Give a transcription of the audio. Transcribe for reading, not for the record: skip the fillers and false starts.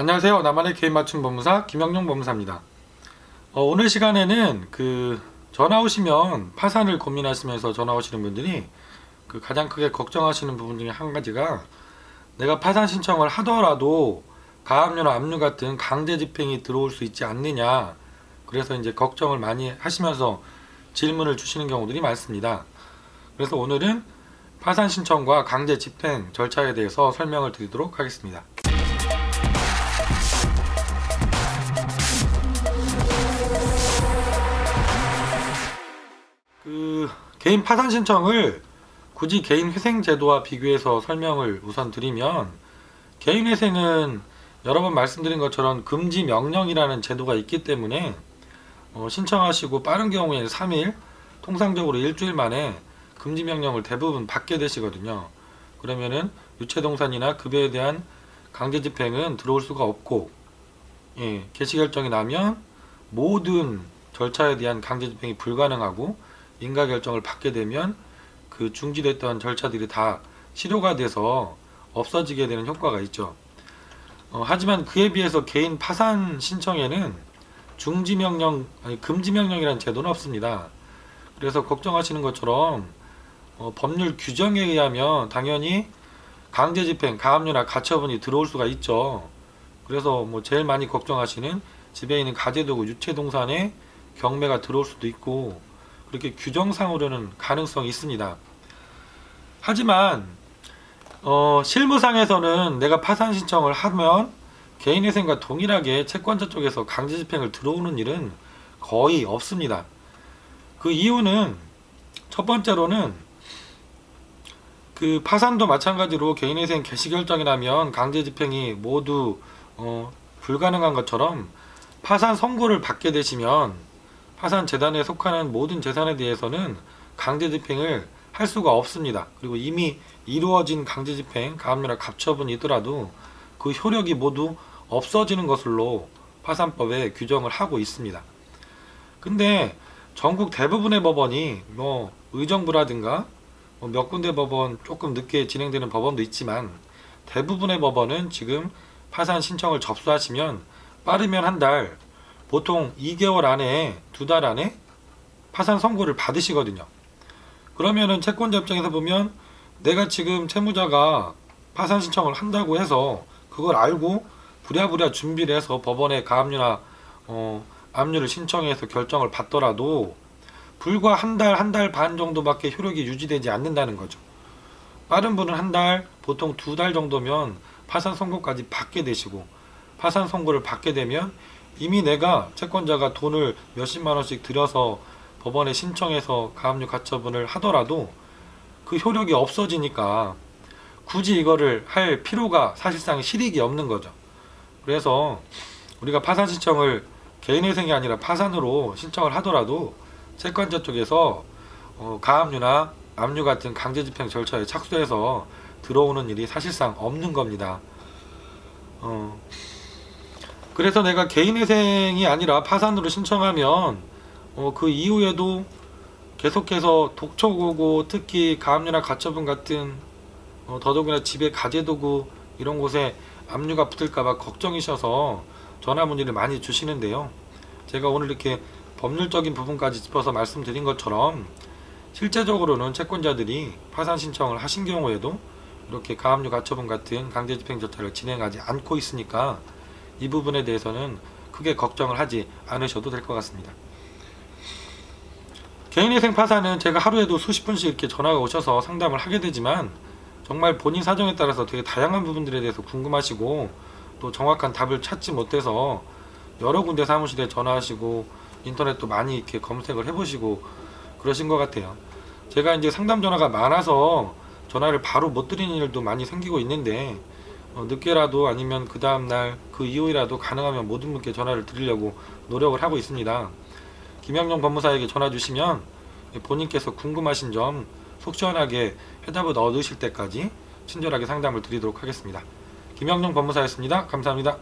안녕하세요. 나만의 개인 맞춤 법무사 김영용 법무사입니다. 오늘 시간에는 전화 오시면 파산을 고민하시면서 전화 오시는 분들이 가장 크게 걱정하시는 부분 중에 한 가지가, 내가 파산 신청을 하더라도 가압류나 압류 같은 강제 집행이 들어올 수 있지 않느냐, 그래서 이제 걱정을 많이 하시면서 질문을 주시는 경우들이 많습니다. 그래서 오늘은 파산 신청과 강제 집행 절차에 대해서 설명을 드리도록 하겠습니다. 개인 파산 신청을 굳이 개인 회생 제도와 비교해서 설명을 우선 드리면, 개인 회생은 여러 번 말씀드린 것처럼 금지 명령이라는 제도가 있기 때문에 신청하시고 빠른 경우에는 3일, 통상적으로 일주일 만에 금지 명령을 대부분 받게 되시거든요. 그러면은 유체동산이나 급여에 대한 강제 집행은 들어올 수가 없고, 개시 결정이 나면 모든 절차에 대한 강제 집행이 불가능하고, 인가 결정을 받게 되면 중지됐던 절차들이 다 실효가 돼서 없어지게 되는 효과가 있죠. 하지만 그에 비해서 개인 파산 신청에는 금지 명령이라는 제도는 없습니다. 그래서 걱정하시는 것처럼 법률 규정에 의하면 당연히 강제 집행, 가압류나 가처분이 들어올 수가 있죠. 그래서 제일 많이 걱정하시는 집에 있는 가재도구, 유체동산에 경매가 들어올 수도 있고, 그렇게 규정상으로는 가능성이 있습니다. 하지만 실무상에서는 내가 파산 신청을 하면 개인회생과 동일하게 채권자 쪽에서 강제 집행을 들어오는 일은 거의 없습니다. 그 이유는, 첫 번째로는 파산도 마찬가지로 개인회생 개시 결정이 나면 강제 집행이 모두 불가능한 것처럼, 파산 선고를 받게 되시면 파산 재단에 속하는 모든 재산에 대해서는 강제 집행을 할 수가 없습니다. 그리고 이미 이루어진 강제 집행, 가압류나 가처분이더라도 그 효력이 모두 없어지는 것으로 파산법에 규정을 하고 있습니다. 근데 전국 대부분의 법원이 의정부라든가 몇 군데 법원, 조금 늦게 진행되는 법원도 있지만, 대부분의 법원은 지금 파산 신청을 접수하시면 빠르면 한 달, 보통 2개월 안에, 2달 안에 파산 선고를 받으시거든요. 그러면은 채권자 입장에서 보면, 내가 지금 채무자가 파산 신청을 한다고 해서 그걸 알고 부랴부랴 준비를 해서 법원에 가압류나 압류를 신청해서 결정을 받더라도 불과 한 달 반 정도밖에 효력이 유지되지 않는다는 거죠. 빠른 분은 한 달, 보통 2달 정도면 파산 선고까지 받게 되시고, 파산 선고를 받게 되면 이미 내가, 채권자가 돈을 몇십만 원씩 들여서 법원에 신청해서 가압류 가처분을 하더라도 그 효력이 없어지니까 굳이 이거를 할 필요가 사실상 실익이 없는 거죠. 그래서 우리가 파산 신청을 개인회생이 아니라 파산으로 신청을 하더라도 채권자 쪽에서 가압류나 압류 같은 강제 집행 절차에 착수해서 들어오는 일이 사실상 없는 겁니다. 그래서 내가 개인회생이 아니라 파산으로 신청하면 그 이후에도 계속해서 독촉오고, 특히 가압류나 가처분 같은 더더욱이나 집에 가재도구 이런 곳에 압류가 붙을까봐 걱정이셔서 전화 문의를 많이 주시는데요. 제가 오늘 이렇게 법률적인 부분까지 짚어서 말씀드린 것처럼, 실제적으로는 채권자들이 파산 신청을 하신 경우에도 이렇게 가압류 가처분 같은 강제 집행 절차를 진행하지 않고 있으니까 이 부분에 대해서는 크게 걱정을 하지 않으셔도 될 것 같습니다. 개인회생 파산은 제가 하루에도 수십 분씩 이렇게 전화가 오셔서 상담을 하게 되지만, 정말 본인 사정에 따라서 되게 다양한 부분들에 대해서 궁금하시고, 또 정확한 답을 찾지 못해서 여러 군데 사무실에 전화하시고 인터넷도 많이 이렇게 검색을 해보시고 그러신 것 같아요. 제가 이제 상담 전화가 많아서 전화를 바로 못 드리는 일도 많이 생기고 있는데, 늦게라도 아니면 그 다음날, 그 이후이라도 가능하면 모든 분께 전화를 드리려고 노력을 하고 있습니다. 김영용 법무사에게 전화 주시면 본인께서 궁금하신 점 속 시원하게 해답을 얻으실 때까지 친절하게 상담을 드리도록 하겠습니다. 김영용 법무사였습니다. 감사합니다.